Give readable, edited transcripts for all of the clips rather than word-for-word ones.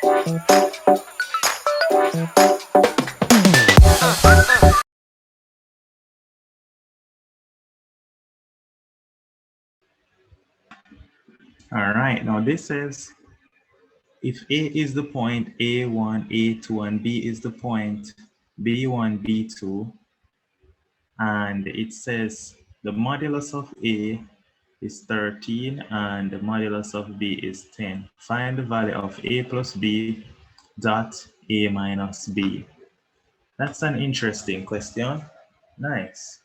All right, now this says if A is the point A1, A2, and B is the point B1, B2, and it says the modulus of A is 13 and the modulus of B is 10. Find the value of A plus B dot A minus B. That's an interesting question. Nice.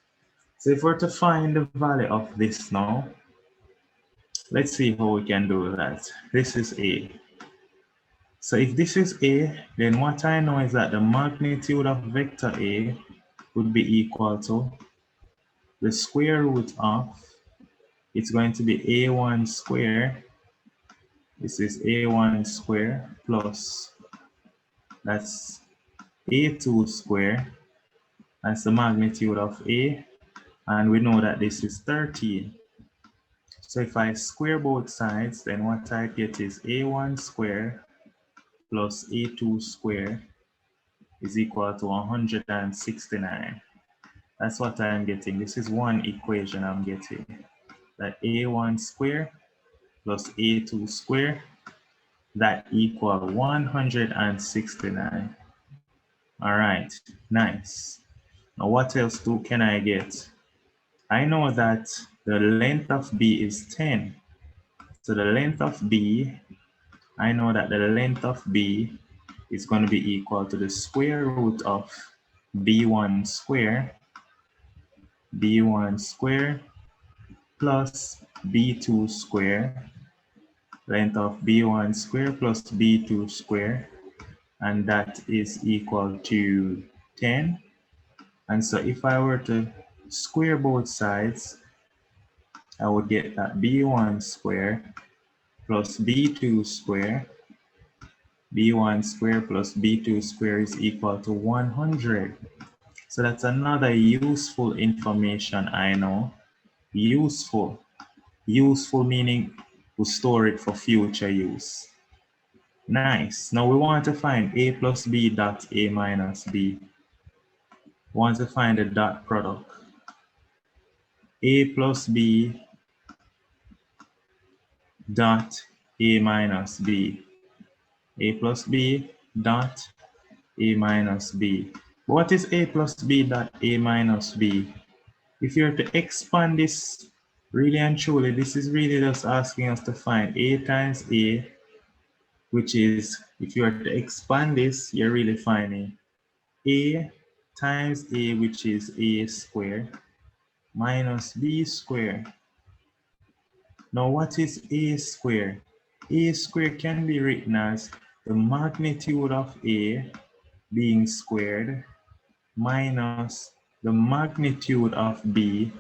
So if we're to find the value of this now, let's see how we can do that. This is A. So if this is A, then what I know is that the magnitude of vector A would be equal to the square root of, it's going to be A1 square. This is A1 square plus, that's A2 square. That's the magnitude of A. And we know that this is 13. So if I square both sides, then what I get is A1 square plus A2 square is equal to 169. That's what I'm getting. This is one equation I'm getting. That A1 square plus A2 square, that equal 169. All right, nice. Now what else can I get? I know that the length of B is 10. So the length of B, I know that the length of B is going to be equal to the square root of B1 square plus B2 square, length of B1 square plus B2 square, and that is equal to 10. And so if I were to square both sides, I would get that B1 square plus B2 square, B1 square plus B2 square is equal to 100. So that's another useful information I know. Useful. Useful meaning we store it for future use. Nice. Now we want to find A plus B dot A minus B. We want to find the dot product. A plus B dot A minus B. A plus B dot A minus B. What is A plus B dot A minus B? If you're to expand this, really and truly, this is really just asking us to find A times A, which is, if you are to expand this, you're really finding A times A, which is A squared, minus B squared. Now, what is A squared? A squared can be written as the magnitude of A being squared minus the magnitude of B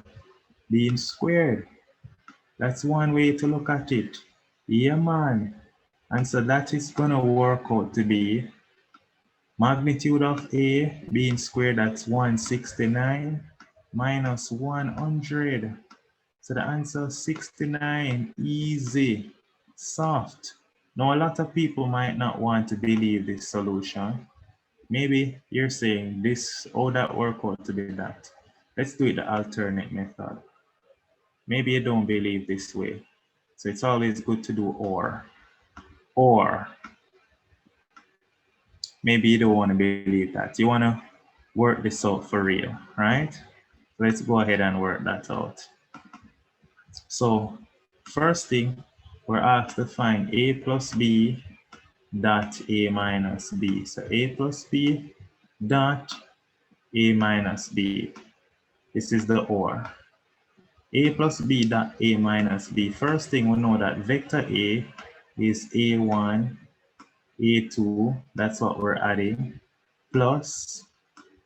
being squared. That's one way to look at it. Yeah, man. And so that is gonna work out to be magnitude of A being squared, that's 169 minus 100. So the answer is 69, easy, soft. Now a lot of people might not want to believe this solution. Maybe you're saying this, how that work out to be that. Let's do it the alternate method. Maybe you don't believe this way. So it's always good to do or. Or maybe you don't want to believe that. You want to work this out for real, right? Let's go ahead and work that out. So first thing, we're asked to find A plus B dot A minus B. So A plus B dot A minus B. This is the or. A plus B dot A minus B. First thing, we know that vector A is A1, A2, that's what we're adding, plus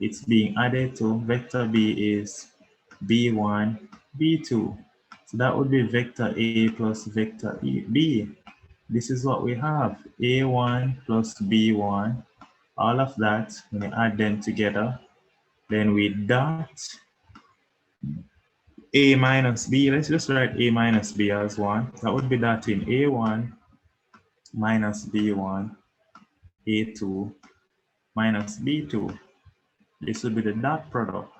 it's being added to vector B is B1, B2. So that would be vector A plus vector B. This is what we have, A1 plus B1, all of that, when we add them together, then we dot A minus B. Let's just write A minus B as one. That would be dotting A1 minus B1 A2 minus B2. This will be the dot product.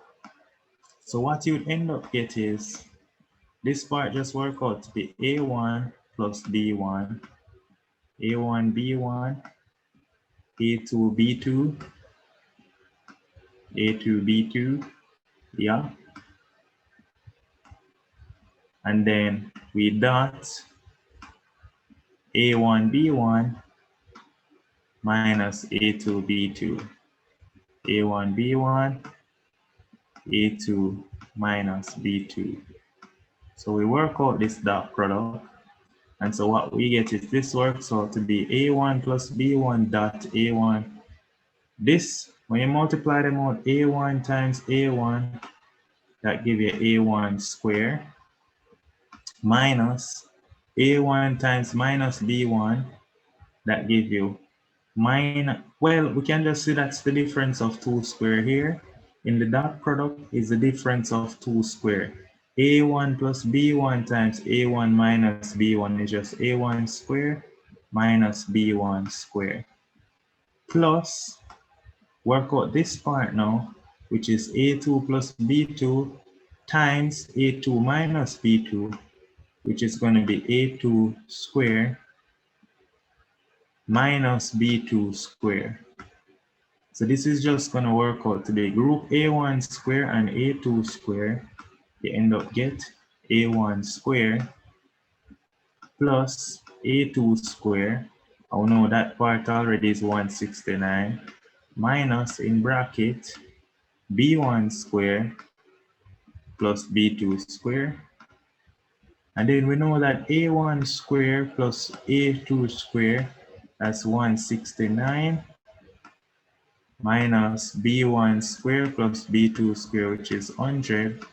So what you'd end up get is, this part just work out to be A1 plus B1, A1 B1, A2 B2, A2 B2, yeah. And then we dot A1 B1 minus A2 B2, A1 B1, A2 minus B2. So we work out this dot product. And so what we get is, this works out to be A1 plus B1 dot A1. This, when you multiply them out, A1 times A1, that give you A1 square, minus A1 times minus B1, that give you minus, well, we can just see that's the difference of 2 square here. In the dot product is the difference of 2 square. A1 plus B1 times A1 minus B1 is just A1 square minus B1 square. Plus, work out this part now, which is A2 plus B2 times A2 minus B2, which is going to be A2 square minus B2 square. So this is just going to work out to be group A1 square and A2 square. You end up get A1 square plus A2 square. Oh no, that part already is 169 minus in bracket B1 square plus B2 square. And then we know that A1 square plus A2 square, that's 169 minus B1 square plus B2 square, which is 100.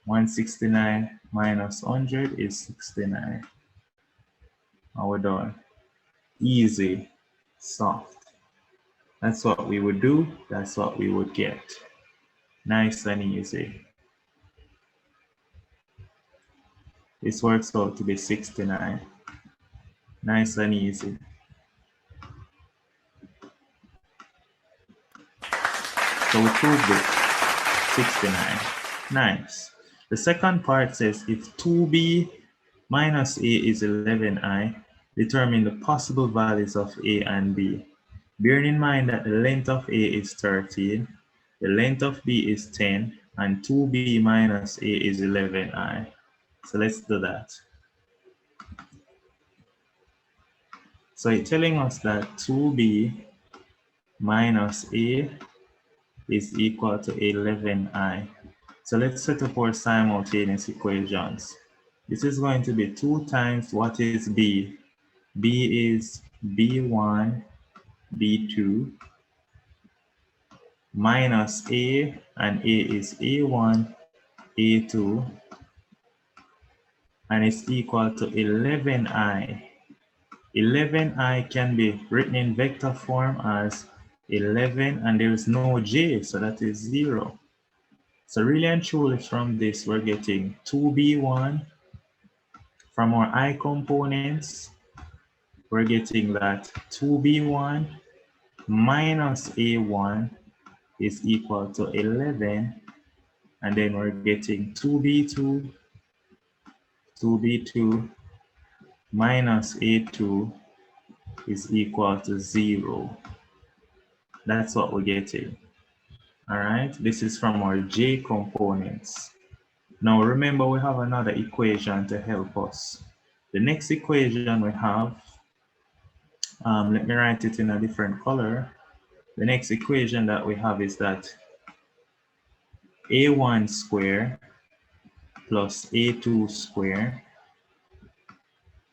169 minus 100 is 69. And we're done. Easy, soft. That's what we would do. That's what we would get. Nice and easy. This works out to be 69. Nice and easy. So we proved it. 69. Nice. The second part says, if 2b minus a is 11i, determine the possible values of a and b. Bearing in mind that the length of a is 13, the length of b is 10, and 2b minus a is 11i. So let's do that. So it's telling us that 2b minus a is equal to 11i. So let's set up our simultaneous equations. This is going to be 2 times what is b? B is b1, b2, minus a, and a is a1, a2, and it's equal to 11i. 11i can be written in vector form as 11, and there is no j, so that is 0. So really and truly from this, we're getting 2b1. From our I components, we're getting that 2b1 minus a1 is equal to 11. And then we're getting 2b2 minus a2 is equal to 0. That's what we're getting. All right, this is from our J components. Now remember, we have another equation to help us. The next equation we have, let me write it in a different color. The next equation that we have is that a1 square plus a2 square,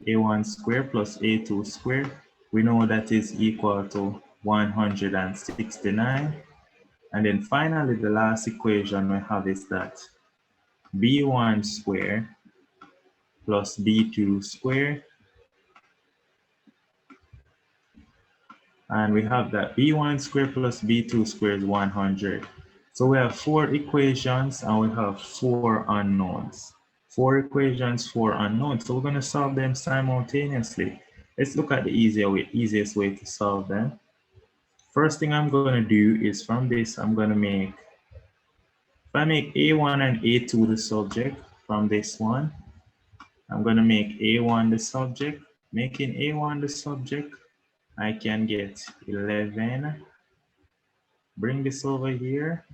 a1 square plus a2 square, we know that is equal to 169. And then finally, the last equation we have is that b1 square plus b2 square. And we have that b1 square plus b2 square is 100. So we have 4 equations and we have 4 unknowns. 4 equations, 4 unknowns. So we're going to solve them simultaneously. Let's look at the easiest way to solve them. First thing I'm going to do is from this, I'm going to make, if I make A1 and A2 the subject from this one, I'm going to make A1 the subject. Making A1 the subject, I can get 11, bring this over here,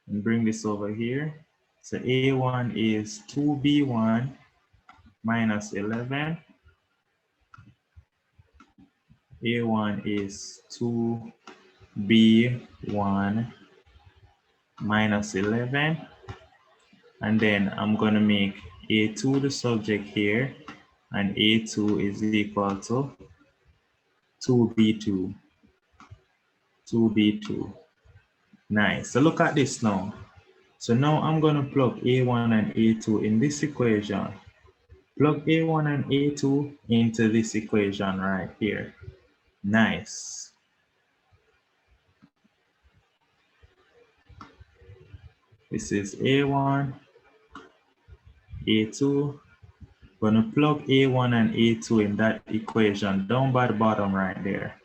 and bring this over here. So A1 is 2B1 minus 11. A1 is 2B1 minus 11. And then I'm going to make A2 the subject here, and A2 is equal to 2B2. 2B2. Nice. So look at this now. So now I'm going to plug A1 and A2 in this equation. Plug A1 and A2 into this equation right here. Nice. This is A1, A2. Going to plug A1 and A2 in that equation down by the bottom right there.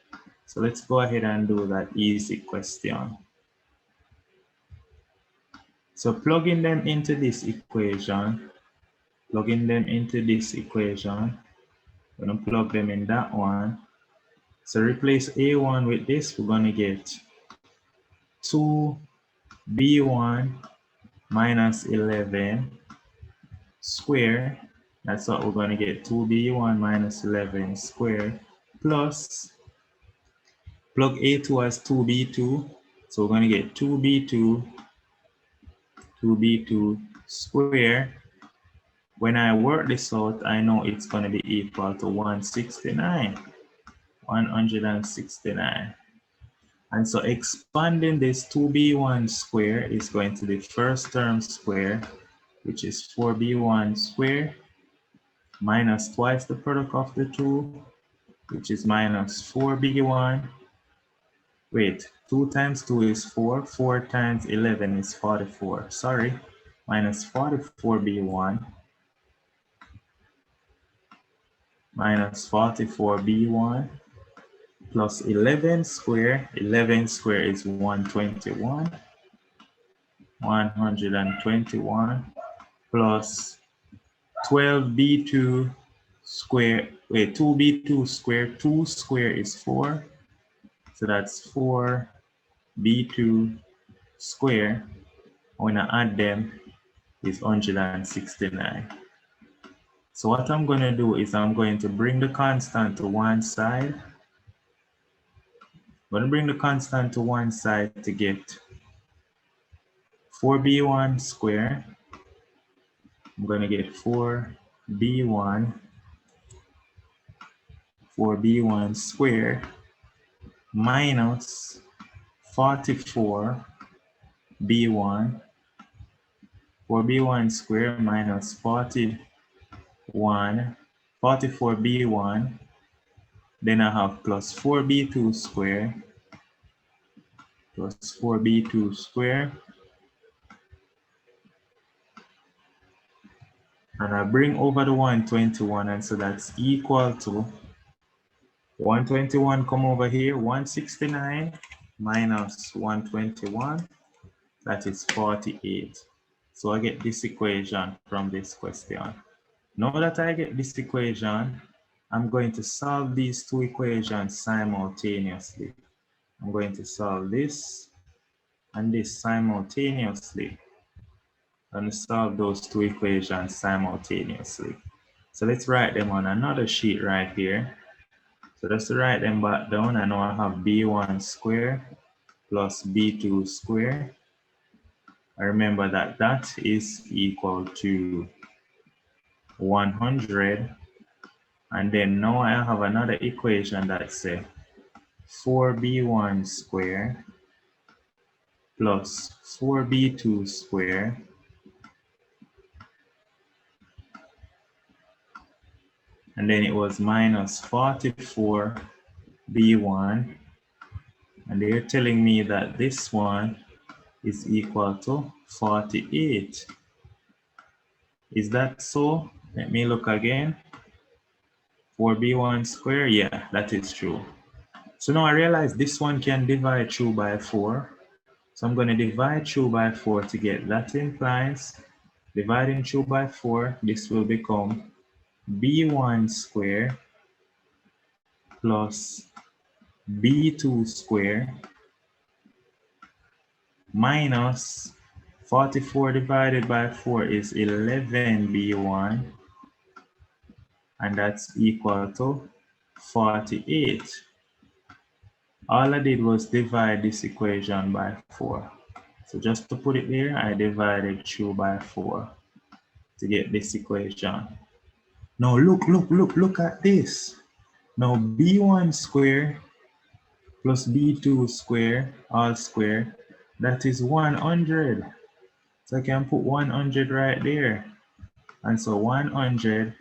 So let's go ahead and do that easy question. So plugging them into this equation, I'm going to plug them in that one. So replace A1 with this, we're going to get 2B1 minus 11 square. That's what we're going to get, 2B1 minus 11 square plus, plug A2 as 2B2. So we're going to get 2B2 square. When I work this out, I know it's going to be equal to 169. 169. And so expanding this 2B1 square is going to be first term square, which is 4B1 square, minus twice the product of the two, which is minus 4B1. Wait, 2 times 2 is 4. 4 times 11 is 44. Sorry, minus 44B1 minus 44B1 plus 11 square. 11 square is 121. 121 plus 12B2 square. Wait, 2B2 square. 2 square is 4. So that's 4B2 square. When I add them, is 169. So what I'm going to do is I'm going to bring the constant to one side. I'm going to bring the constant to one side to get 4B1 square. I'm going to get 4B1 square minus 44B1. 4B1 square minus 44B1. Then I have plus 4B2 square plus 4B2 square. And I bring over the 121, and so that's equal to 121 come over here, 169 minus 121, that is 48. So I get this equation from this question. Now that I get this equation, I'm going to solve these two equations simultaneously. I'm going to solve this and this simultaneously. I'm going to solve those two equations simultaneously. So let's write them on another sheet right here. So just to write them back down, I know I have B1 square plus B2 square. I remember that that is equal to 100. And then now I have another equation that says 4B1 square plus 4B2 square and then it was minus 44B1, and they're telling me that this one is equal to 48. Is that so? Let me look again. 4B1 square, yeah, that is true. So now I realize this one can divide through by 4. So I'm going to divide through by 4 to get that. Implies dividing through by 4, this will become b1 square plus b2 square minus 44 divided by 4 is 11b1, and that's equal to 48. All I did was divide this equation by 4. So just to put it there, I divided through by 4 to get this equation. Now look at this. Now b1 square plus b2 square all square, that is 100. So I can put 100 right there. And so 100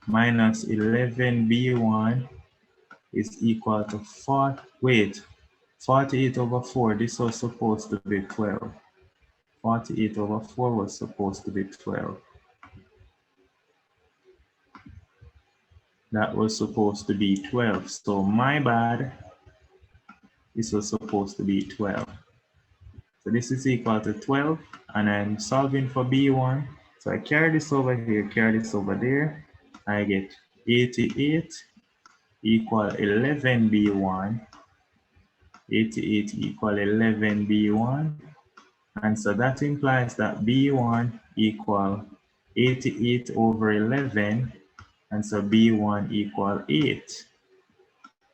minus 11b1 is equal to 48 over 4. This was supposed to be 12. 48 over 4 was supposed to be 12. That was supposed to be 12. So my bad, this was supposed to be 12. So this is equal to 12, and I'm solving for b1. So I carry this over here, carry this over there. I get 88 equal 11b1. 88 equal 11b1. And so that implies that b1 equal 88 over 11. And so b1 equal 8.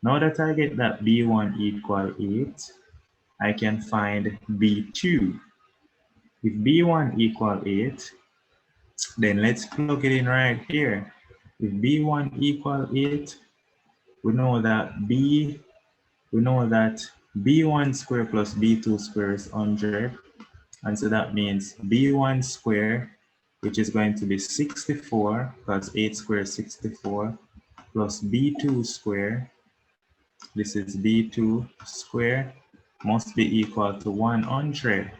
Now that I get that b1 equal 8, I can find b2. If b1 equal 8, then let's plug it in right here. If b1 equal 8, we know that b1 square plus b2 square is 100. And so that means b1 square, which is going to be 64, because 8 square is 64, plus b2 square, this is b2 square, must be equal to 100.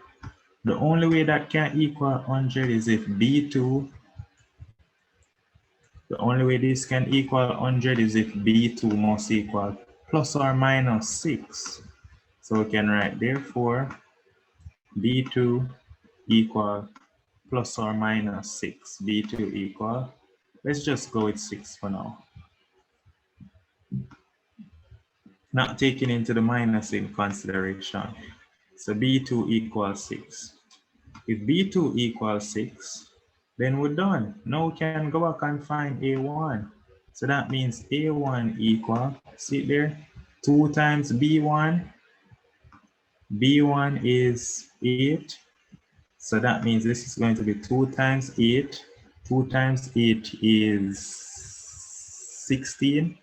The only way that can equal 100 is if b2, the only way this can equal 100 is if b2 must equal plus or minus 6. So we can write therefore b2 equal plus or minus 6. b2 equal, let's just go with 6 for now. Not taking into the minus in consideration. So b2 equals 6. If b2 equals 6, then we're done. Now we can go back and find a1. So that means a1 equal, see it there, 2 times b1. b1 is 8. So that means this is going to be 2 times 8. 2 times 8 is 16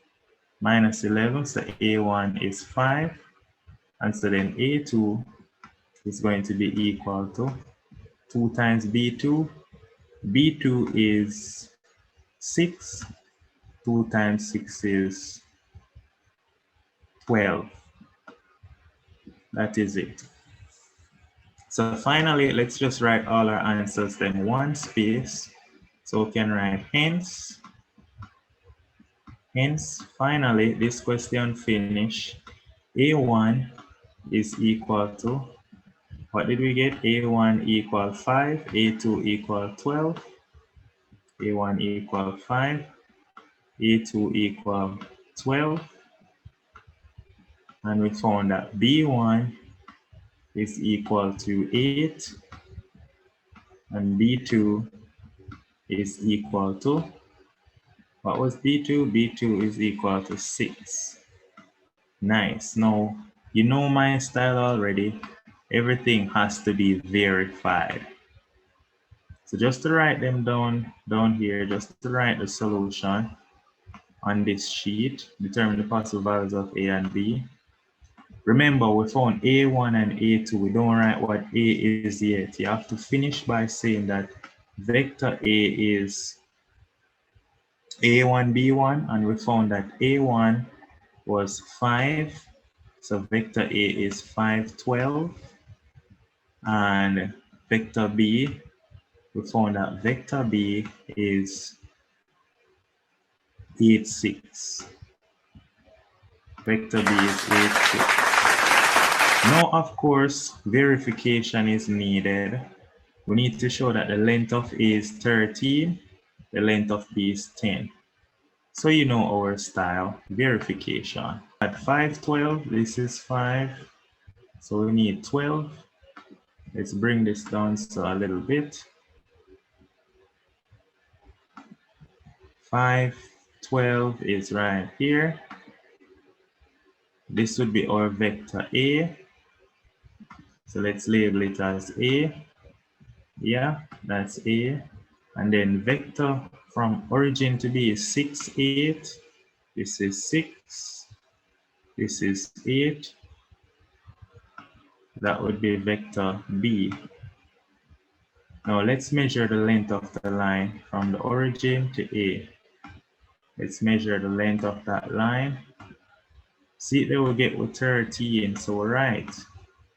minus 11. So a1 is 5. And so then a2 is going to be equal to 2 times b2. b2 is 6. 2 times 6 is 12. That is it. So finally, let's just write all our answers then one space. So we can write hence, finally, this question finish. A1 is equal to, what did we get? A1 equal 5, A2 equal 12, A1 equal 5, A2 equal 12, and we found that B1 is equal to 8, and B2 is equal to, what was B2? B2 is equal to 6. Nice. Now, you know my style already. Everything has to be verified. So just to write them down here, just to write the solution on this sheet, determine the possible values of A and B. Remember, we found A1 and A2. We don't write what A is yet. You have to finish by saying that vector A is A1, B1, and we found that A1 was 5. So vector A is 5, 12. And vector B, we found that vector B is 8, 6. Vector B is 8, 6. Now, of course, verification is needed. We need to show that the length of A is 13, the length of B is 10. So you know our style, verification. At 5, 12, this is 5. So we need 12. Let's bring this down so a little bit. 5, 12 is right here. This would be our vector A. So let's label it as A. Yeah, that's A. And then vector from origin to B is 6, 8. This is 6. This is 8. That would be vector B. Now let's measure the length of the line from the origin to A. Let's measure the length of that line. See, they will get with 13, so right.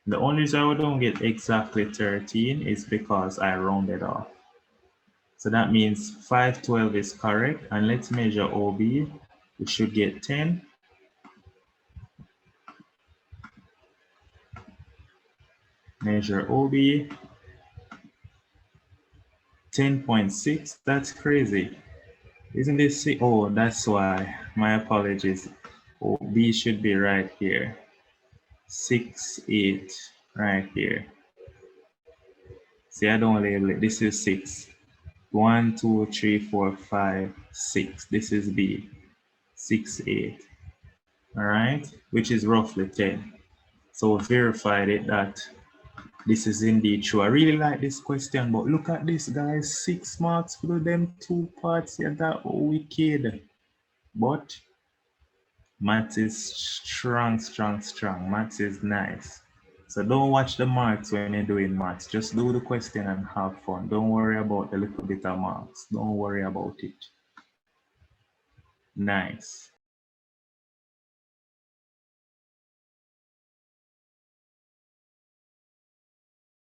The only reason I don't get exactly 13 is because I rounded off. So that means 512 is correct, and let's measure OB. We should get 10. Measure OB. 10.6, that's crazy. Isn't this, oh, that's why, my apologies. Oh, B should be right here. 6, 8, right here. See, I don't label it, this is 6. 1, 2, 3, 4, 5, 6, this is B, 6, 8, all right, which is roughly 10. So we verified it that this is indeed true. I really like this question, but look at this, guys. 6 marks for them 2 parts. Yeah, that wicked. But maths is strong, strong, strong. Maths is nice. So don't watch the marks when you're doing maths. Just do the question and have fun. Don't worry about the little bit of marks. Don't worry about it. Nice.